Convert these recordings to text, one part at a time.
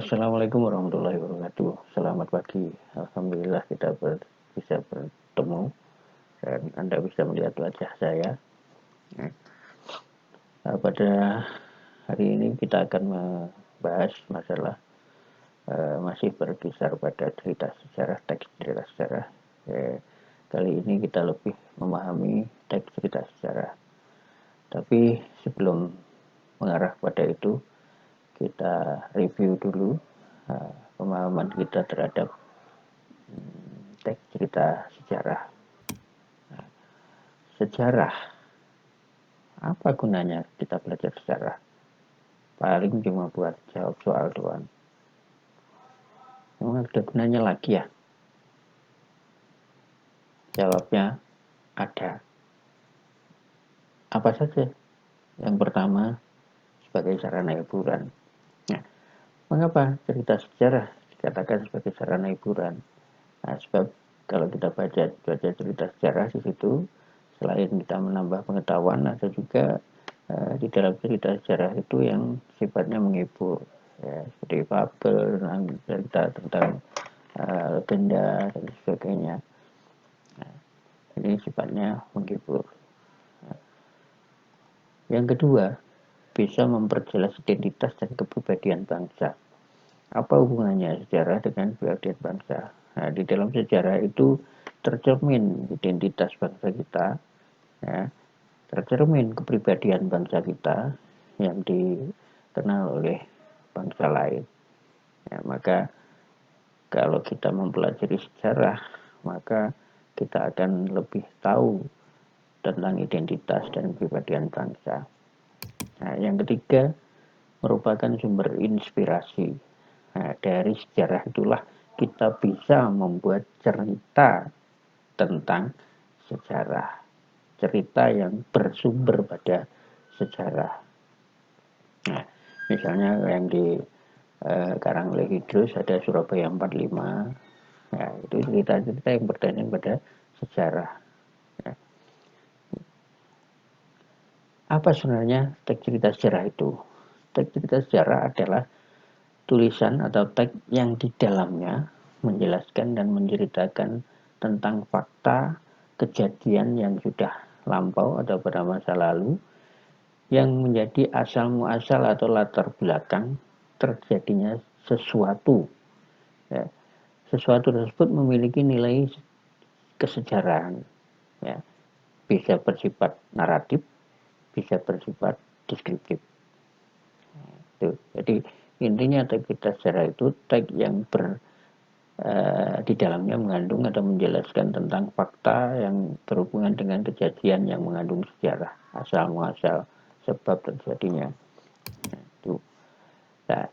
Assalamualaikum warahmatullahi wabarakatuh. Selamat pagi. Alhamdulillah kita bisa bertemu dan Anda bisa melihat wajah saya. Pada hari ini kita akan membahas masalah masih berkisar pada cerita sejarah, teks cerita sejarah. Kali ini kita lebih memahami teks cerita sejarah. Tapi sebelum mengarah pada itu, kita review dulu pemahaman kita terhadap teks cerita sejarah. Sejarah, apa gunanya kita belajar sejarah? Paling cuma buat jawab soal doang. Memang ada gunanya lagi ya? Jawabnya ada. Apa saja? Yang pertama, sebagai sarana hiburan. Nah, mengapa cerita sejarah dikatakan sebagai sarana hiburan? Nah, sebab kalau kita baca cerita sejarah di situ, selain kita menambah pengetahuan, ada juga di dalam cerita sejarah itu yang sifatnya menghibur, ya, seperti fabel, cerita tentang legenda dan sebagainya. Nah, ini sifatnya menghibur. Nah, yang kedua, bisa memperjelas identitas dan kepribadian bangsa. Apa hubungannya sejarah dengan kepribadian bangsa? Nah, di dalam sejarah itu tercermin identitas bangsa kita, ya, tercermin kepribadian bangsa kita yang dikenal oleh bangsa lain. Ya, maka kalau kita mempelajari sejarah, maka kita akan lebih tahu tentang identitas dan kepribadian bangsa. Nah, yang ketiga, merupakan sumber inspirasi. Nah, dari sejarah itulah kita bisa membuat cerita tentang sejarah. Cerita yang bersumber pada sejarah. Nah, misalnya yang di Karang oleh Idrus ada Surabaya 45. Ya, itu cerita-cerita yang berkaitan pada sejarah. Ya. Apa sebenarnya teks cerita sejarah itu? Teks cerita sejarah adalah tulisan atau teks yang di dalamnya menjelaskan dan menceritakan tentang fakta kejadian yang sudah lampau atau pada masa lalu yang menjadi asal muasal atau latar belakang terjadinya sesuatu. Ya. Sesuatu tersebut memiliki nilai kesejarahan. Ya. Bisa bersifat naratif, bisa bersifat deskriptif. Jadi intinya teks cerita sejarah itu teks yang di dalamnya mengandung atau menjelaskan tentang fakta yang berhubungan dengan kejadian yang mengandung sejarah, asal muasal sebab terjadinya. Nah,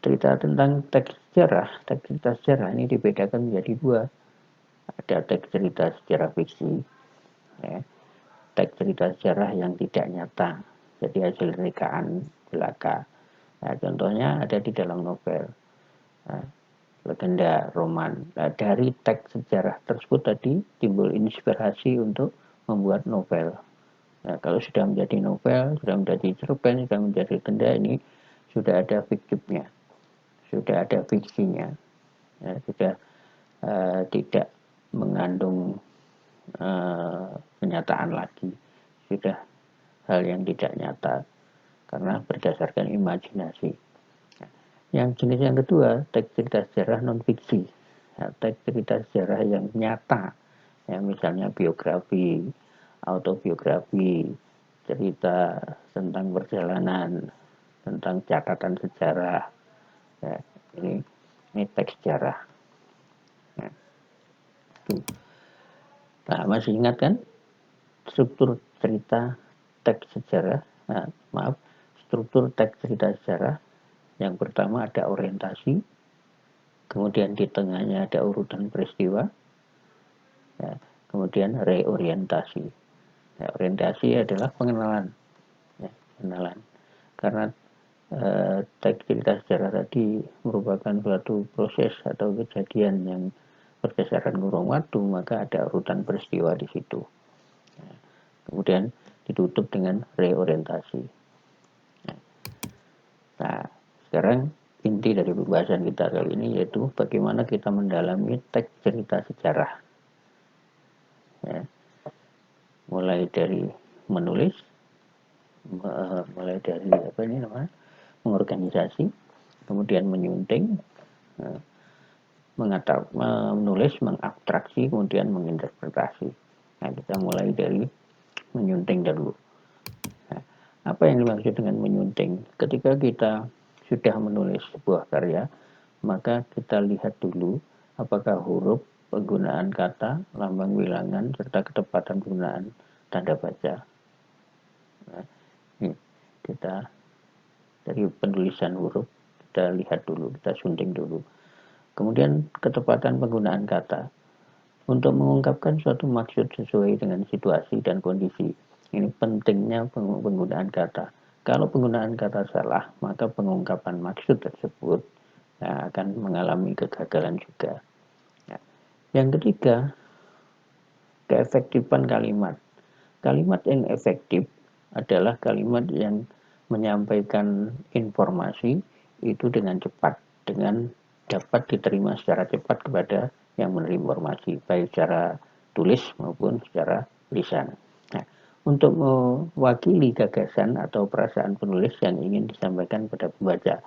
cerita tentang teks cerita sejarah ini dibedakan menjadi dua. Ada teks cerita sejarah fiksi, ya, teks cerita sejarah yang tidak nyata, jadi hasil rekaan belaka. Nah, contohnya ada di dalam novel, legenda, roman. Nah, dari teks sejarah tersebut tadi timbul inspirasi untuk membuat novel. Nah, kalau sudah menjadi novel, sudah menjadi cerpen, sudah menjadi legenda, ini sudah ada fiktifnya, sudah ada fiksinya, ya, sudah tidak mengandung kenyataan lagi, sudah hal yang tidak nyata karena berdasarkan imajinasi. Yang jenis yang kedua, teks cerita sejarah non fiksi. Nah, teks cerita sejarah yang nyata, ya, misalnya biografi, autobiografi, cerita tentang perjalanan, tentang catatan sejarah. Ya, ini teks sejarah. Nah, masih ingat kan struktur cerita teks sejarah? Nah, maaf, struktur teks cerita sejarah. Yang pertama ada orientasi, kemudian di tengahnya ada urutan peristiwa, ya, kemudian reorientasi. Ya, orientasi adalah pengenalan, ya, pengenalan. Karena teks cerita sejarah tadi merupakan suatu proses atau kejadian yang berdasarkan kurun waktu, maka ada urutan peristiwa di situ. Ya, kemudian ditutup dengan reorientasi. Nah, sekarang inti dari pembahasan kita kali ini, yaitu bagaimana kita mendalami teks cerita sejarah. Ya. Mulai dari menulis, mulai dari mengorganisasi, kemudian menyunting, menulis, mengabstraksi, kemudian menginterpretasi. Nah, kita mulai dari menyunting dulu. Nah, apa yang dimaksud dengan menyunting? Ketika kita sudah menulis sebuah karya, maka kita lihat dulu apakah huruf, penggunaan kata, lambang bilangan, serta ketepatan penggunaan tanda baca. Nah, ini kita dari penulisan huruf kita lihat dulu, kita sunting dulu. Kemudian ketepatan penggunaan kata. Untuk mengungkapkan suatu maksud sesuai dengan situasi dan kondisi. Ini pentingnya penggunaan kata. Kalau penggunaan kata salah, maka pengungkapan maksud tersebut akan mengalami kegagalan juga. Yang ketiga, keefektifan kalimat. Kalimat yang efektif adalah kalimat yang menyampaikan informasi itu dengan cepat, dengan dapat diterima secara cepat kepada yang menerima informasi, baik secara tulis maupun secara lisan. Nah, untuk mewakili gagasan atau perasaan penulis yang ingin disampaikan pada pembaca.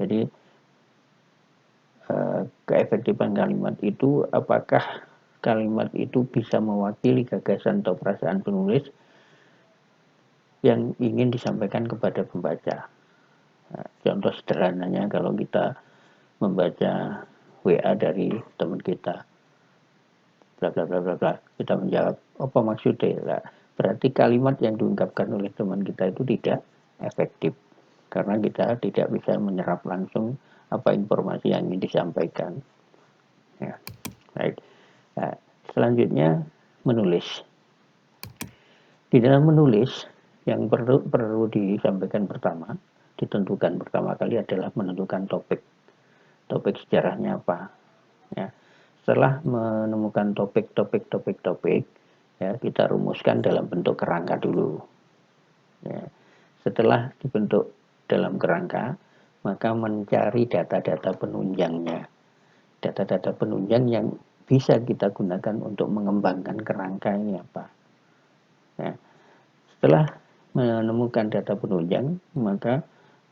Jadi keefektifan kalimat itu, apakah kalimat itu bisa mewakili gagasan atau perasaan penulis yang ingin disampaikan kepada pembaca. Nah, contoh sederhananya kalau kita membaca WA dari teman kita, bla bla bla bla bla, kita menjawab apa maksudnya, nah, berarti kalimat yang diungkapkan oleh teman kita itu tidak efektif karena kita tidak bisa menyerap langsung apa informasi yang ingin disampaikan. Ya, baik. Nah, selanjutnya menulis. Di dalam menulis yang perlu disampaikan pertama, ditentukan pertama kali adalah menentukan topik sejarahnya apa. Ya, setelah menemukan topik, ya kita rumuskan dalam bentuk kerangka dulu. Ya, setelah dibentuk dalam kerangka, maka mencari data-data penunjangnya. Data-data penunjang yang bisa kita gunakan untuk mengembangkan kerangka ini apa. Ya, setelah menemukan data penunjang, maka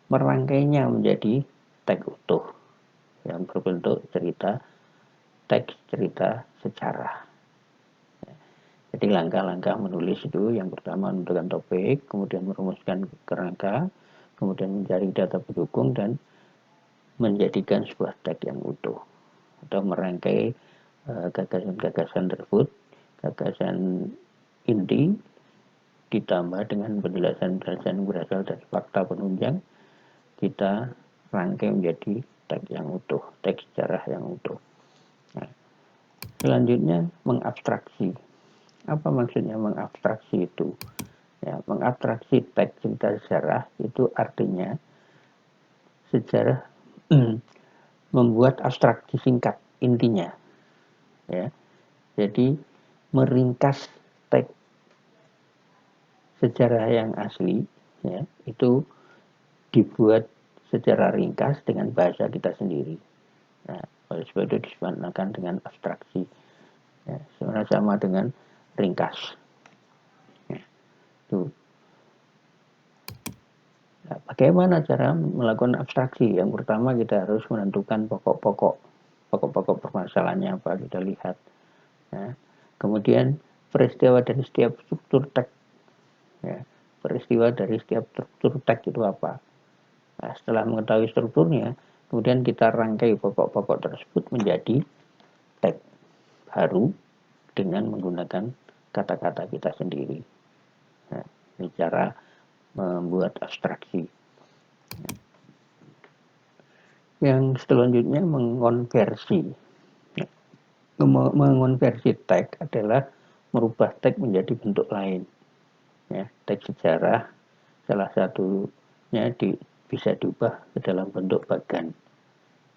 merangkainya menjadi teks utuh yang berbentuk teks cerita sejarah. Jadi langkah-langkah menulis itu, yang pertama menentukan topik, kemudian merumuskan kerangka, kemudian mencari data pendukung, dan menjadikan sebuah teks yang utuh atau merangkai gagasan-gagasan tersebut, gagasan inti ditambah dengan penjelasan-penjelasan yang berasal dari fakta penunjang, kita rangkai menjadi teks yang utuh, teks sejarah yang utuh. Nah, selanjutnya mengabstraksi. Apa maksudnya mengabstraksi itu? Ya, mengabstraksi teks cerita sejarah itu artinya sejarah membuat abstraksi singkat intinya. Ya, jadi meringkas teks sejarah yang asli, ya, itu dibuat secara ringkas dengan bahasa kita sendiri. Nah, oleh sebab itu disebutkan dengan abstraksi. Ya, sama dengan ringkas. Ya, itu. Nah, bagaimana cara melakukan abstraksi? Yang pertama kita harus menentukan pokok-pokok permasalahannya apa, kita lihat. Ya, kemudian peristiwa dari setiap struktur teks. Ya, peristiwa dari setiap struktur teks itu apa? Nah, setelah mengetahui strukturnya, kemudian kita rangkai pokok-pokok tersebut menjadi teks baru dengan menggunakan kata-kata kita sendiri. Nah, ini cara membuat abstraksi. Yang selanjutnya mengonversi. Mengonversi teks adalah merubah teks menjadi bentuk lain. Ya, teks sejarah salah satunya bisa diubah ke dalam bentuk bagan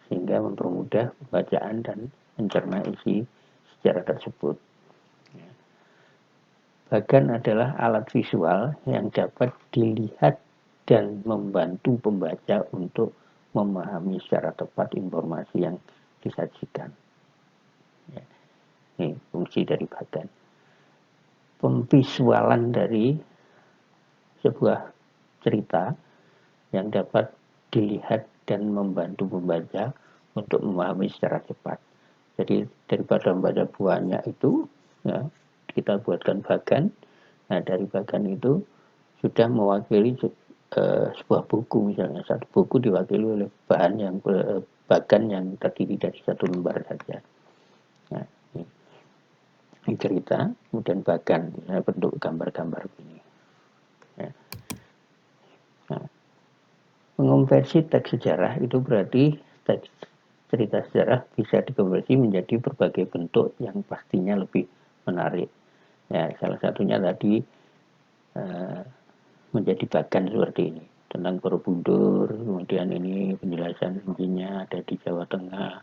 sehingga mempermudah pembacaan dan mencerna isi sejarah tersebut. Bagan adalah alat visual yang dapat dilihat dan membantu pembaca untuk memahami secara tepat informasi yang disajikan. Ya. Ini fungsi dari bagan. Pemvisualan dari sebuah cerita yang dapat dilihat dan membantu membaca untuk memahami secara cepat. Jadi daripada membaca banyak itu, ya, kita buatkan bagan. Nah, dari bagan itu sudah mewakili sebuah buku, misalnya satu buku diwakili oleh bagan yang terdiri dari satu lembar saja. Nah, ini cerita, kemudian bagan, misalnya bentuk gambar-gambar begini. Ya. Nah, mengonversi teks sejarah itu berarti teks cerita sejarah bisa dikonversi menjadi berbagai bentuk yang pastinya lebih menarik. Ya, salah satunya tadi menjadi bagan seperti ini tentang Borobudur, kemudian ini penjelasan intinya ada di Jawa Tengah,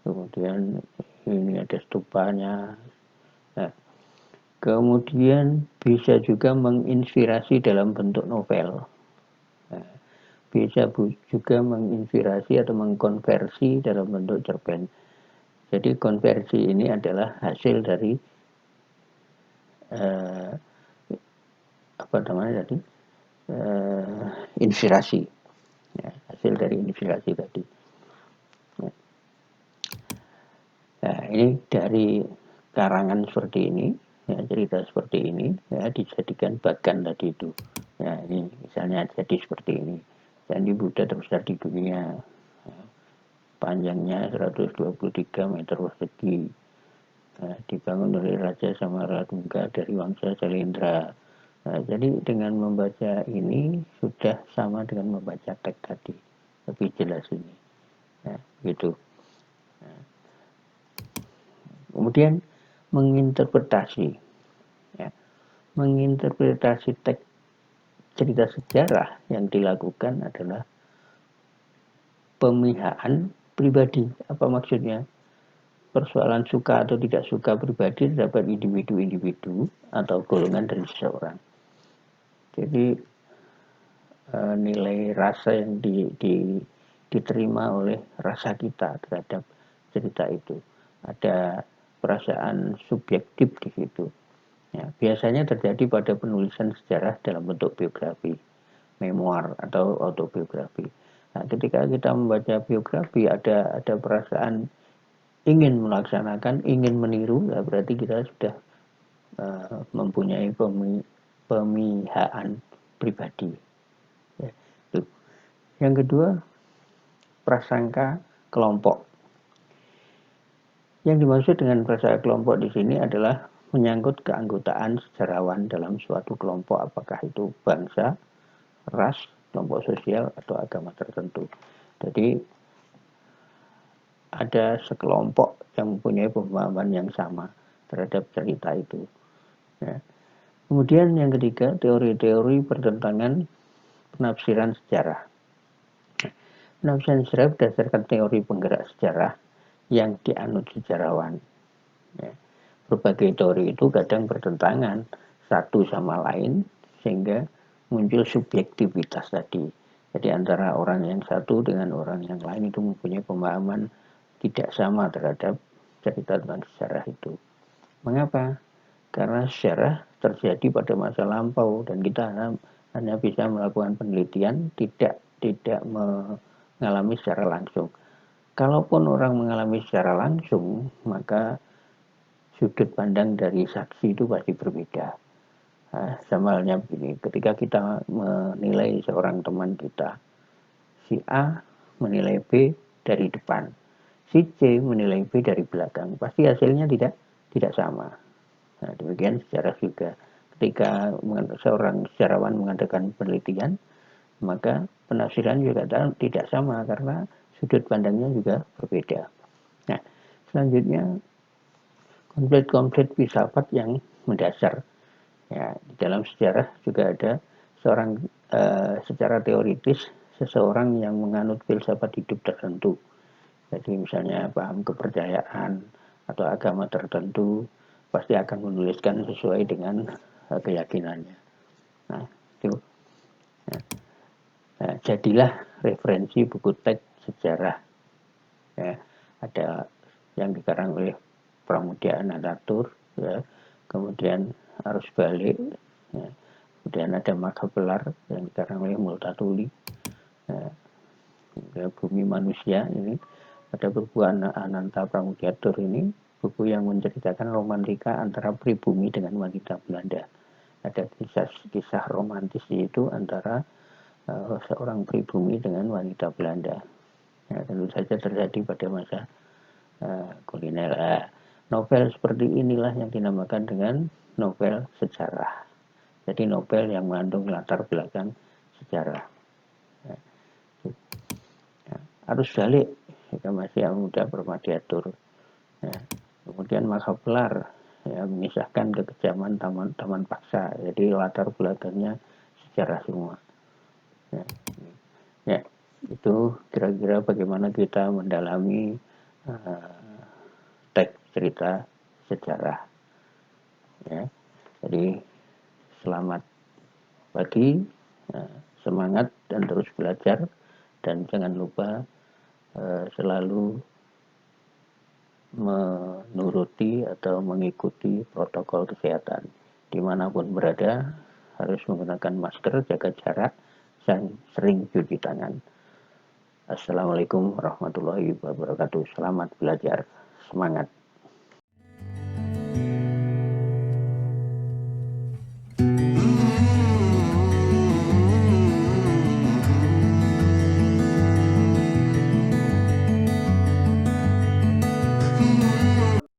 kemudian ini ada stupanya. Nah, kemudian bisa juga menginspirasi dalam bentuk novel. Nah, bisa juga menginspirasi atau mengkonversi dalam bentuk cerpen. Jadi konversi ini adalah hasil dari apa namanya tadi, inspirasi, ya, hasil dari inspirasi tadi. Nah, ini dari karangan seperti ini, ya, cerita seperti ini, ya, dijadikan bagan tadi itu. Ya, ini misalnya jadi seperti ini. Candi Buddha terbesar di dunia, panjangnya 123 meter persegi, dibangun oleh Raja Samaratungga dari Wangsa Syailendra. Nah, jadi dengan membaca ini sudah sama dengan membaca teks tadi, lebih jelas ini. Ya, gitu. Nah, kemudian menginterpretasi, ya, menginterpretasi teks cerita sejarah yang dilakukan adalah pemihakan pribadi. Apa maksudnya? Persoalan suka atau tidak suka pribadi terdapat individu-individu atau golongan dari seseorang. Jadi nilai rasa yang diterima oleh rasa kita terhadap cerita itu. Ada perasaan subjektif di situ. Ya, biasanya terjadi pada penulisan sejarah dalam bentuk biografi, memoir atau autobiografi. Nah, ketika kita membaca biografi ada perasaan ingin melaksanakan, ingin meniru, ya berarti kita sudah mempunyai pemihakan pribadi. Ya, itu. Yang kedua, prasangka kelompok. Yang dimaksud dengan prasangka kelompok di sini adalah menyangkut keanggotaan sejarawan dalam suatu kelompok, apakah itu bangsa, ras, kelompok sosial, atau agama tertentu. Jadi ada sekelompok yang mempunyai pemahaman yang sama terhadap cerita itu. Ya. Kemudian yang ketiga, teori-teori pertentangan penafsiran sejarah. Penafsiran sejarah berdasarkan teori penggerak sejarah yang dianut sejarawan. Ya. Berbagai teori itu kadang bertentangan satu sama lain sehingga muncul subjektivitas tadi. Jadi antara orang yang satu dengan orang yang lain itu mempunyai pemahaman tidak sama terhadap cerita tentang sejarah itu. Mengapa? Karena sejarah terjadi pada masa lampau dan kita hanya bisa melakukan penelitian, tidak mengalami secara langsung. Kalaupun orang mengalami secara langsung, maka sudut pandang dari saksi itu pasti berbeda. Nah, sama halnya begini, ketika kita menilai seorang teman kita, si A menilai B dari depan, si C menilai B dari belakang, pasti hasilnya tidak sama. Nah, demikian sejarah juga. Ketika seorang sejarawan mengadakan penelitian, maka penafsiran juga tidak sama karena sudut pandangnya juga berbeda. Nah, selanjutnya konflik-konflik filsafat yang mendasar. Ya, di dalam sejarah juga ada secara teoritis seseorang yang menganut filsafat hidup tertentu. Jadi misalnya paham kepercayaan atau agama tertentu pasti akan menuliskan sesuai dengan keyakinannya. Nah, itu. Nah, jadilah referensi buku teks sejarah. Ya, ada yang dikarang oleh Pramudia Anantatur, ya, kemudian Arus Balik, ya, kemudian ada Magabelar yang dikarang oleh Multatuli, ya, Bumi Manusia ini ada buku Ananta Pramudiatur ini, buku yang menceritakan romantika antara pribumi dengan wanita Belanda. Ada kisah romantis itu antara seorang pribumi dengan wanita Belanda. Ya, tentu saja terjadi pada masa kolonial. Novel seperti inilah yang dinamakan dengan novel sejarah. Jadi novel yang mengandung latar belakang sejarah. Ya. Arus balik, jika masih yang muda Pramudiatur. Ya. Kemudian Magabelar, ya, mengisahkan kekejaman taman paksa. Jadi latar belakangnya sejarah semua. Ya. Ya, itu kira-kira bagaimana kita mendalami teks cerita sejarah. Ya. Jadi selamat pagi, semangat dan terus belajar, dan jangan lupa selalu menuruti atau mengikuti protokol kesehatan. Dimanapun berada harus menggunakan masker, jaga jarak, dan sering cuci tangan. Assalamualaikum warahmatullahi wabarakatuh. Selamat belajar, semangat.